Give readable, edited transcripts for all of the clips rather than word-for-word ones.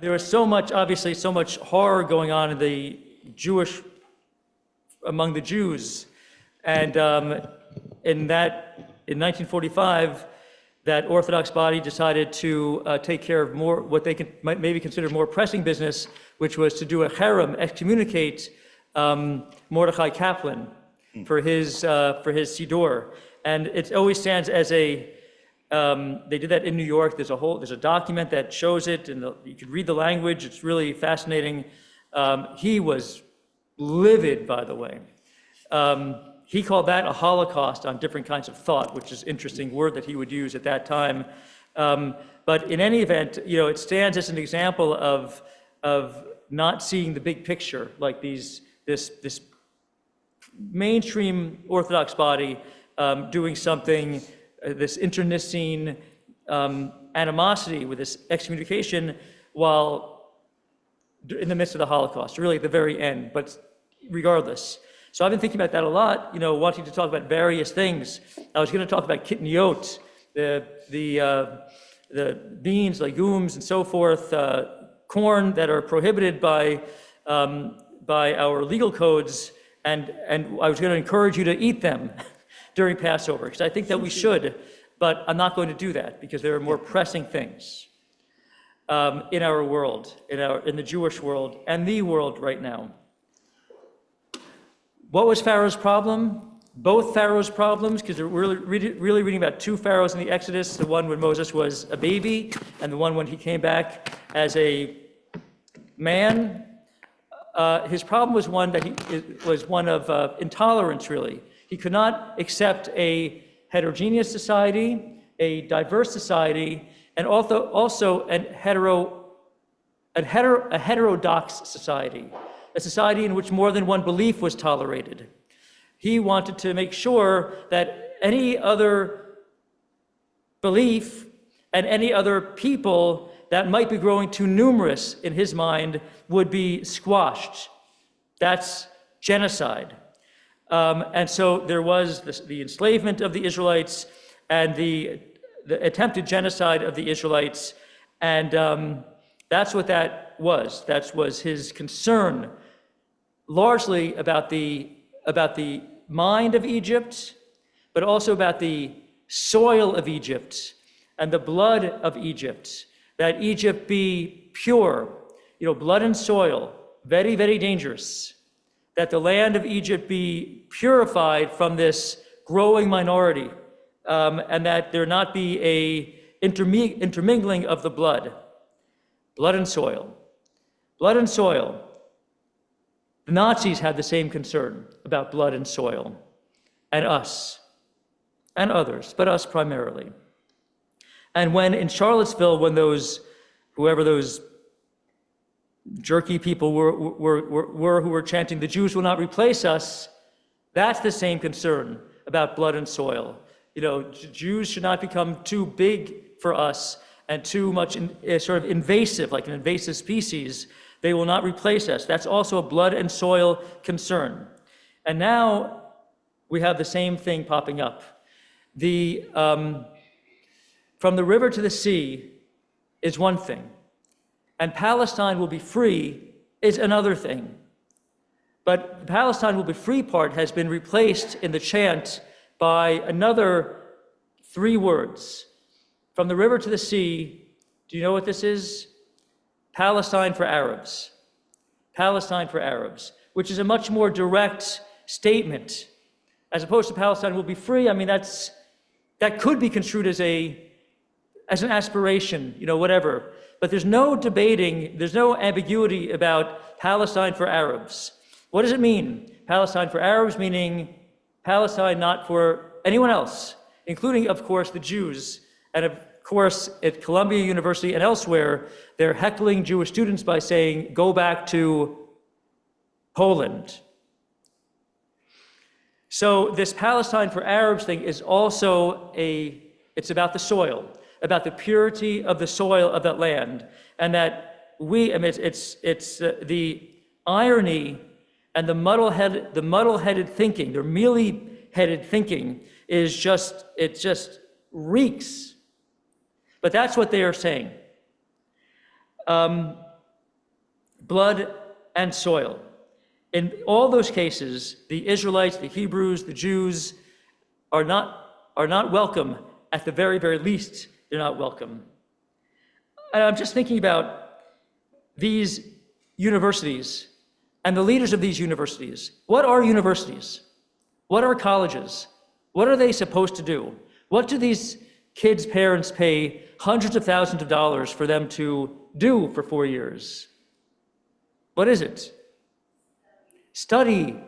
There was so much, obviously, so much horror going on in among the Jews. And in 1945, that Orthodox body decided to take care of more, what they might maybe consider more pressing business, which was to do a cherem, excommunicate Mordechai Kaplan for his siddur. And it always stands as a, they did that in New York. There's a document that shows it, and you could read the language. It's really fascinating. He was livid, by the way. He called that a holocaust on different kinds of thought, which is an interesting word that he would use at that time. But in any event, it stands as an example of not seeing the big picture, like this mainstream Orthodox body doing something, this internecine animosity with this excommunication, while in the midst of the Holocaust, really at the very end, but regardless. So I've been thinking about that a lot, wanting to talk about various things. I was going to talk about kitniot, the beans, legumes, and so forth, corn that are prohibited by our legal codes, and I was going to encourage you to eat them during Passover, because I think that we should, but I'm not going to do that because there are more pressing things in our world, in the Jewish world and the world right now. What was Pharaoh's problem? Both Pharaoh's problems, because we're really reading about two Pharaohs in the Exodus, the one when Moses was a baby and the one when he came back as a man. His problem was one of intolerance, really. He could not accept a heterogeneous society, a diverse society, and also a heterodox society, a society in which more than one belief was tolerated. He wanted to make sure that any other belief and any other people that might be growing too numerous in his mind would be squashed. That's genocide. And so there was the enslavement of the Israelites and the attempted genocide of the Israelites, and that's what that was. That was his concern, largely about the mind of Egypt, but also about the soil of Egypt and the blood of Egypt, that Egypt be pure. Blood and soil, very, very dangerous. That the land of Egypt be purified from this growing minority, and that there not be a intermingling of the blood. Blood and soil. Blood and soil. The Nazis had the same concern about blood and soil, and us, and others, but us primarily. And when in Charlottesville, when whoever those jerky people who were chanting, "The Jews will not replace us," that's the same concern about blood and soil. Jews should not become too big for us and too much sort of invasive, like an invasive species. They will not replace us. That's also a blood and soil concern. And now we have the same thing popping up. From the river to the sea is one thing, and Palestine will be free is another thing. But the Palestine will be free part has been replaced in the chant by another 3 words. From the river to the sea, do you know what this is? Palestine for Arabs. Palestine for Arabs, which is a much more direct statement. As opposed to Palestine will be free, I mean, that could be construed as an aspiration, whatever. But there's no debating, there's no ambiguity about Palestine for Arabs. What does it mean? Palestine for Arabs, meaning Palestine not for anyone else, including, of course, the Jews. And of course, at Columbia University and elsewhere, they're heckling Jewish students by saying, "Go back to Poland." So this Palestine for Arabs thing is also it's about the soil, about the purity of the soil of that land, and that it's the irony and the muddle-headed thinking, the mealy-headed thinking is just reeks. But that's what they are saying. blood and soil. In all those cases, the Israelites, the Hebrews, the Jews are not welcome. At the very, very least, they're not welcome. And I'm just thinking about these universities and the leaders of these universities. What are universities? What are colleges? What are they supposed to do? What do these kids' parents pay hundreds of thousands of dollars for them to do for 4 years? What is it? Study,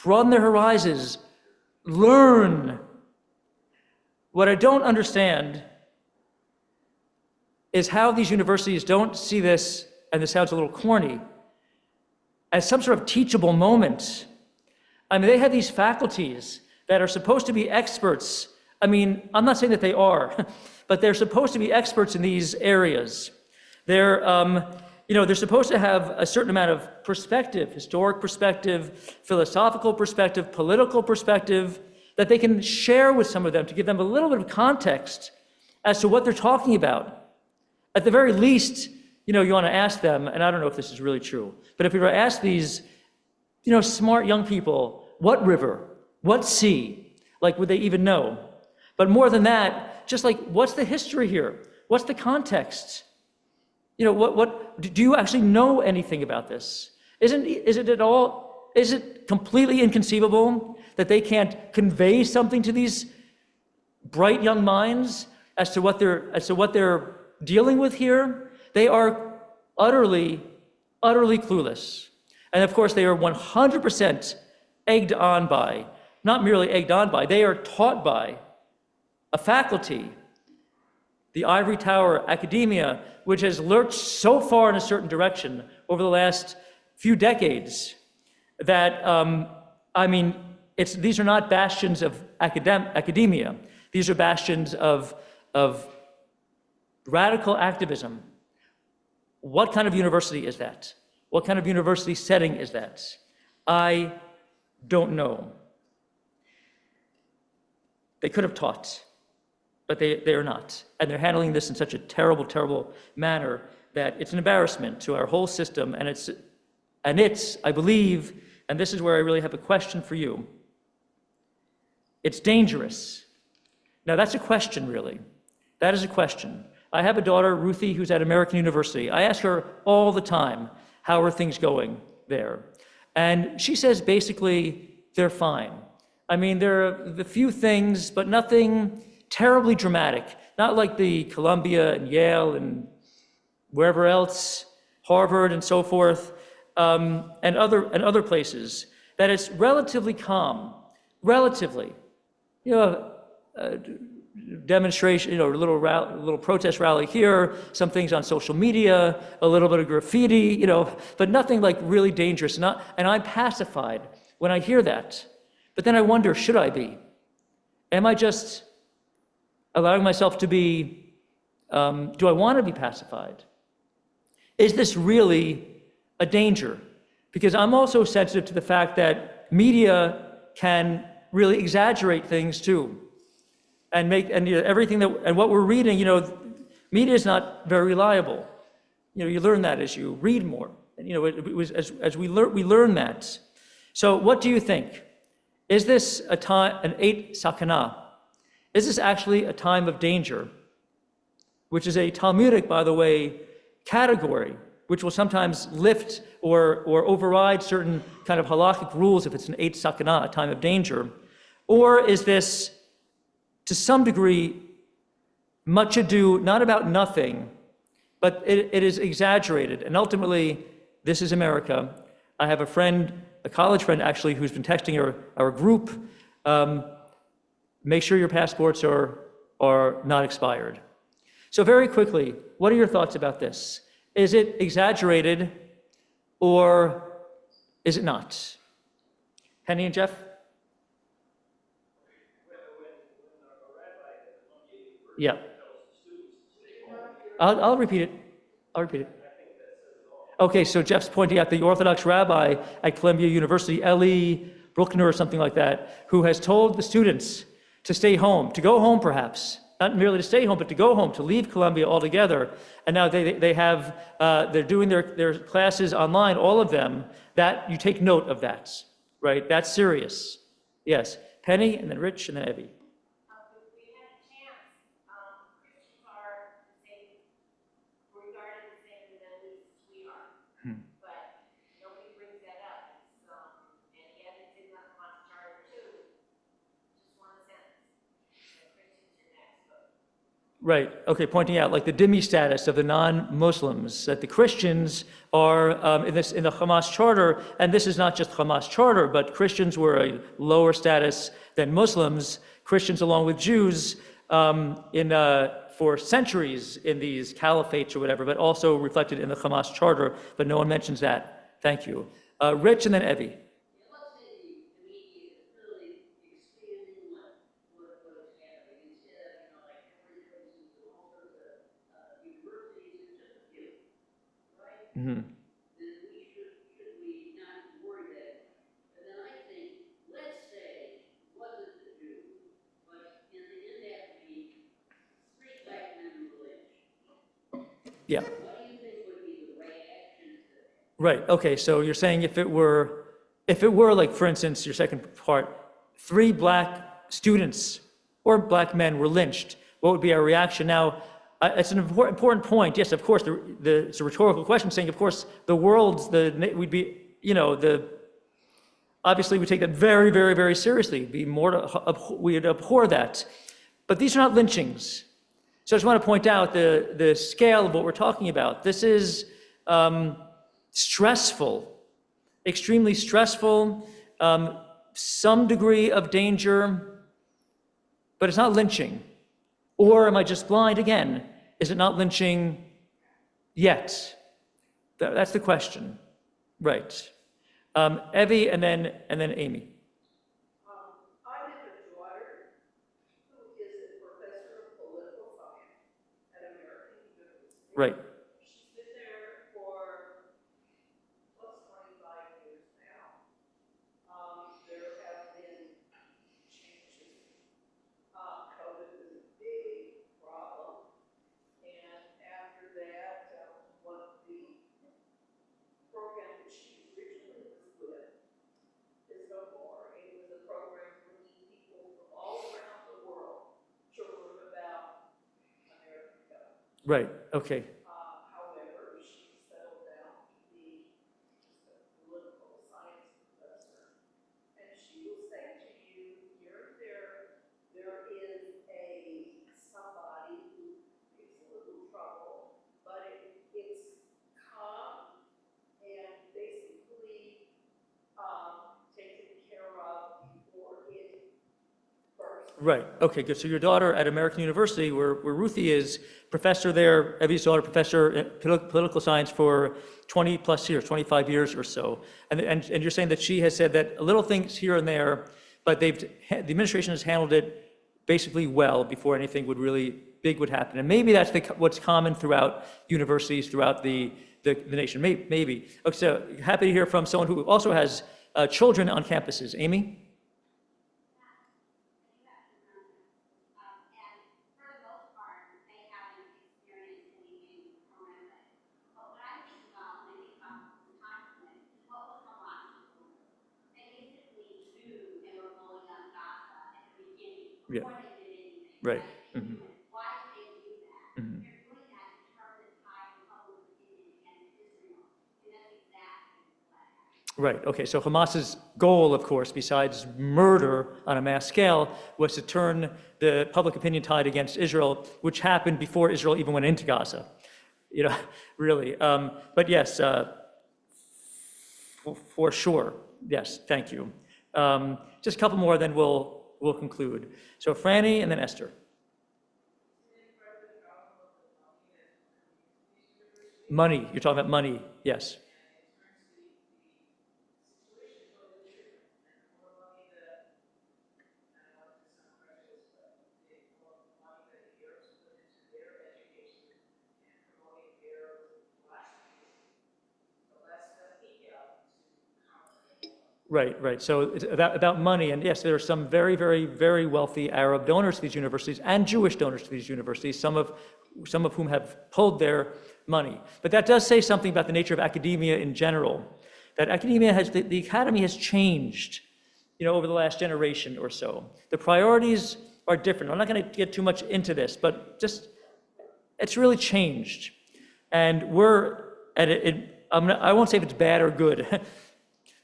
broaden their horizons, learn. What I don't understand is how these universities don't see this, and this sounds a little corny, as some sort of teachable moment. I mean, they have these faculties that are supposed to be experts. I mean, I'm not saying that they are, but they're supposed to be experts in these areas. They're supposed to have a certain amount of perspective, historic perspective, philosophical perspective, political perspective, that they can share with some of them to give them a little bit of context as to what they're talking about. At the very least, you want to ask them, and I don't know if this is really true, but if we were to ask these, smart young people, what river, what sea, would they even know? But more than that, just what's the history here? What's the context? What do you actually know anything about this? Is it completely inconceivable that they can't convey something to these bright young minds as to what they're dealing with here? They are utterly clueless. And of course, they are 100% egged on by, not merely egged on by, they are taught by a faculty, the ivory tower academia, which has lurched so far in a certain direction over the last few decades that, these are not bastions of academia. These are bastions of radical activism. What kind of university is that? What kind of university setting is that? I don't know. They could have taught, but they are not. And they're handling this in such a terrible, terrible manner that it's an embarrassment to our whole system. And it's, I believe, and this is where I really have a question for you, it's dangerous. Now that's a question, really. That is a question. I have a daughter, Ruthie, who's at American University. I ask her all the time, how are things going there? And she says basically, they're fine. There are the few things, but nothing terribly dramatic. Not like the Columbia and Yale and wherever else, Harvard and so forth, and other places. That it's relatively calm, relatively. Demonstration, a little protest rally here, some things on social media, a little bit of graffiti, but nothing really dangerous. And I'm pacified when I hear that. But then I wonder, should I be? Am I just allowing myself to be, do I want to be pacified? Is this really a danger? Because I'm also sensitive to the fact that media can really exaggerate things too. And everything and what we're reading, media is not very reliable. You learn that as you read more. And, as we learn that. So what do you think? Is this an eight sakana? Is this actually a time of danger? Which is a Talmudic, by the way, category, which will sometimes lift or override certain kind of halakhic rules if it's an eight sakana, a time of danger. Or is this, to some degree, much ado, not about nothing, but it is exaggerated. And ultimately, this is America. I have a friend, a college friend actually, who's been texting our group, make sure your passports are not expired. So very quickly, what are your thoughts about this? Is it exaggerated or is it not? Penny and Jeff? Yeah. I'll repeat it. Okay, so Jeff's pointing out the Orthodox rabbi at Columbia University, Eli Bruckner or something like that, who has told the students to stay home, to go home perhaps, not merely to stay home, but to go home, to leave Columbia altogether. And now they have, they're doing their classes online, all of them. That, you take note of that, right? That's serious. Yes. Penny, and then Rich, and then Evie. If we had a chance, Christians are the same, regarded the same in the Middle East as we are. But nobody brings that up. And yet it's in the Hamas Charter too. Just one sentence. So Christians are next. But Right, okay, pointing out like the dhimmi status of the non-Muslims, that the Christians are in the Hamas Charter, and this is not just Hamas Charter, but Christians were a lower status than Muslims. Christians, along with Jews, for centuries in these caliphates or whatever, but also reflected in the Hamas Charter, but no one mentions that. Thank you. Rich, and then Evie. Let's say the media is really expanding what is happening instead of, like every places and all sorts of universities, it's just a few, right? Mm-hmm. Then we should we not worry that? And then I think, let's say, wasn't the Jew, but in that week, 3 black men were lynched. Yeah. What do you think would be the reaction to that? Right, okay, so you're saying if it were like, for instance, your second part, 3 black students or black men were lynched, what would be our reaction? Now, it's an important point. Yes, of course, it's a rhetorical question saying, of course, the world, we'd be, obviously we take that very, very, very seriously. We'd abhor that. But these are not lynchings. So I just want to point out the scale of what we're talking about. This is stressful, extremely stressful, some degree of danger, but it's not lynching. Or am I just blind again? Is it not lynching yet? That's the question. Right. Evie, and then Amy. I have a daughter who is a professor of political science at American University. Right. She's been there for plus 25 years now. There have been changes. COVID was a big problem. And after that, what the program that she originally was with is no more. It was a program bringing people from all around the world to learn about American government. Right. Okay. However, she settled down to be just a political science professor. And she will say to you, here and there is somebody who gives a little trouble, but it's calm and basically taken care of before it bursts. Right. Okay, good. So your daughter at American University, where Ruthie is professor there, Evie's daughter, professor in political science for 20 plus years, 25 years or so. And you're saying that she has said that little things here and there, but the administration has handled it basically well before anything big would happen. And maybe that's what's common throughout universities, throughout the nation. Maybe. Okay, so happy to hear from someone who also has children on campuses. Amy? Yeah. Right. Mm-hmm. why did they do that? Mm-hmm. They're doing that to turn the tide of public opinion against Israel. And that's exactly what happened. Right, okay, so Hamas's goal, of course, besides murder on a mass scale, was to turn the public opinion tide against Israel, which happened before Israel even went into Gaza. Really. But yes, for sure. Yes, thank you. Just a couple more, then we'll conclude. So Franny and then Esther. Money, you're talking about money, yes. Right, right. So it's about money, and yes, there are some very, very, very wealthy Arab donors to these universities and Jewish donors to these universities, some of whom have pulled their money. But that does say something about the nature of academia in general, that the academy has changed, over the last generation or so. The priorities are different. I'm not going to get too much into this, but just, it's really changed. And we're at it, I won't say if it's bad or good,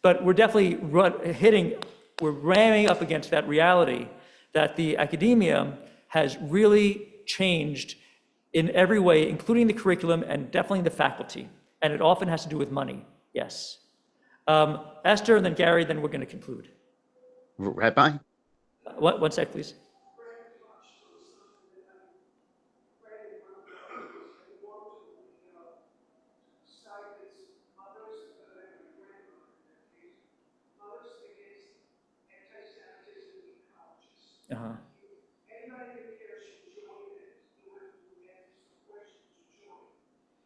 but we're definitely we're ramming up against that reality that the academia has really changed in every way, including the curriculum and definitely the faculty. And it often has to do with money, yes. Esther, and then Gary, then we're going to conclude. Rabbi? One sec, please. Uh-huh. Anybody who cares should join it. You have to answer some questions to join.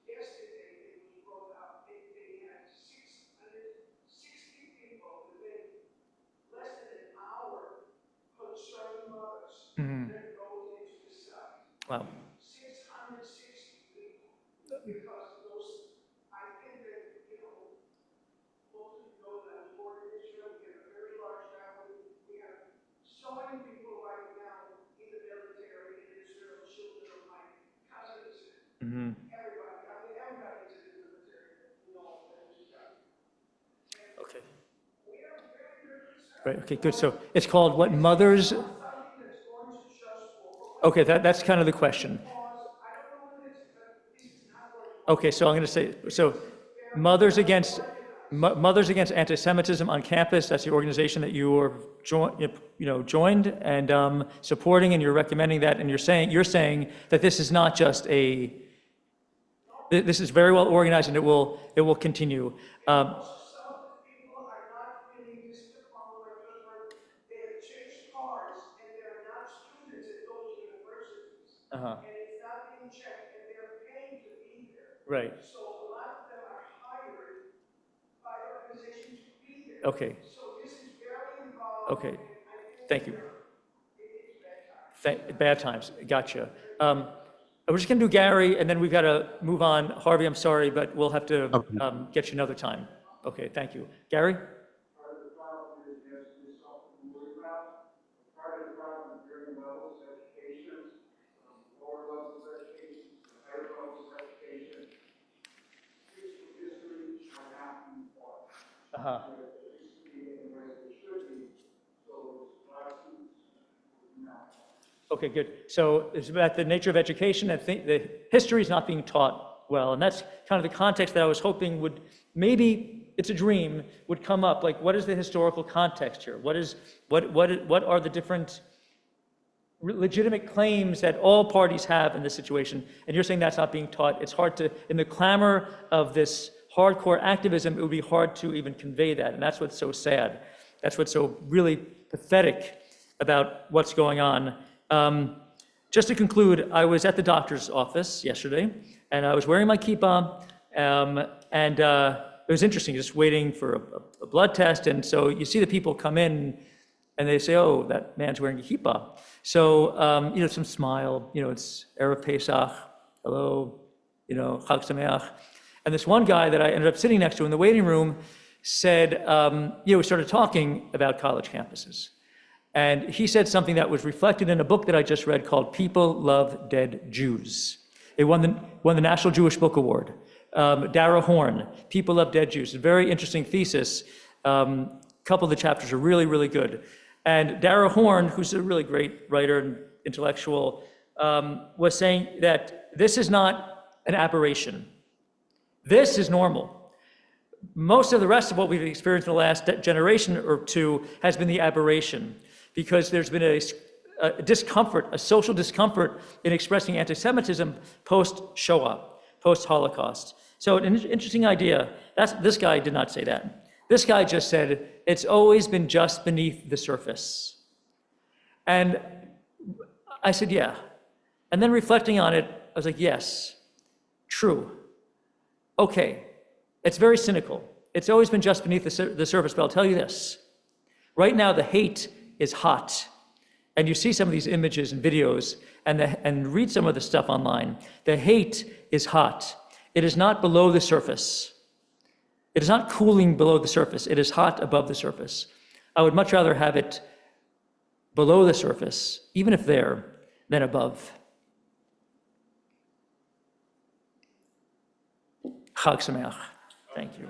Yesterday, it was brought up, they had 660 people within less than an hour concerning mothers that go into the site. Wow. 660 people. Because those, I think that, most of you know that I'm born in Israel, we have a very large family. We have so many people right now in the military in Israel, children of my cousins, everybody. I mean, everybody's in the military. That we've got. Okay. We are very, very concerned. Right, okay, good. So it's called what, Mothers? Something that's going to just over. Okay, that's kind of the question. I don't know what it is, but this is not going to. Okay, so I'm going to say, so Mothers Against Anti-Semitism on Campus, that's the organization that you are joined and supporting, and you're recommending that, and you're saying that this is not just this is very well organized, and it will continue. Some of the people are not really this diploma, they have changed cars, and they're not students at those universities. Uh-huh. And it's not being checked, and they're paying to be there. Right. So a lot of them are hired by organizations to be there. Okay. So this is very involved. Okay. And I think Thank you. it's bad times. Bad times. Gotcha. We're just going to do Gary, and then we've got to move on. Harvey, I'm sorry, but we'll have to Okay. get you another time. Okay, thank you. Gary? Part of the problem is, as we saw from the about, part of the problem is varying levels of education, lower levels of education, higher levels of education. Physical history are not being taught. Uh-huh. It used to be in the ways they should be, so classes would not. Okay, good. So it's about the nature of education. I think the history is not being taught well, and that's kind of the context that I was hoping would, maybe it's a dream, would come up. Like, what is the historical context here? What are the different legitimate claims that all parties have in this situation? And you're saying that's not being taught. It's hard to, in the clamor of this hardcore activism, it would be hard to even convey that, and that's what's so sad. That's what's so really pathetic about what's going on. Just to conclude, I was at the doctor's office yesterday, and I was wearing my kippah, and it was interesting, just waiting for a blood test, and so you see the people come in, and they say, oh, that man's wearing a kippah. So, some smile, it's Erev Pesach, hello, Chag Sameach. And this one guy that I ended up sitting next to in the waiting room said, we started talking about college campuses. And he said something that was reflected in a book that I just read called People Love Dead Jews. It won the National Jewish Book Award. Dara Horn, People Love Dead Jews. A very interesting thesis. A couple of the chapters are really, really good. And Dara Horn, who's a really great writer and intellectual, was saying that this is not an aberration. This is normal. Most of the rest of what we've experienced in the last generation or two has been the aberration, because there's been a discomfort, a social discomfort in expressing anti-Semitism post-Shoah, post-Holocaust. So an interesting idea. This guy did not say that. This guy just said, it's always been just beneath the surface. And I said, yeah. And then reflecting on it, I was like, yes, true. Okay, it's very cynical. It's always been just beneath the surface, but I'll tell you this. Right now, the hate is hot. And you see some of these images and videos and read some of the stuff online. The hate is hot. It is not below the surface. It is not cooling below the surface. It is hot above the surface. I would much rather have it below the surface, even if there, than above. Chag Sameach. Thank you.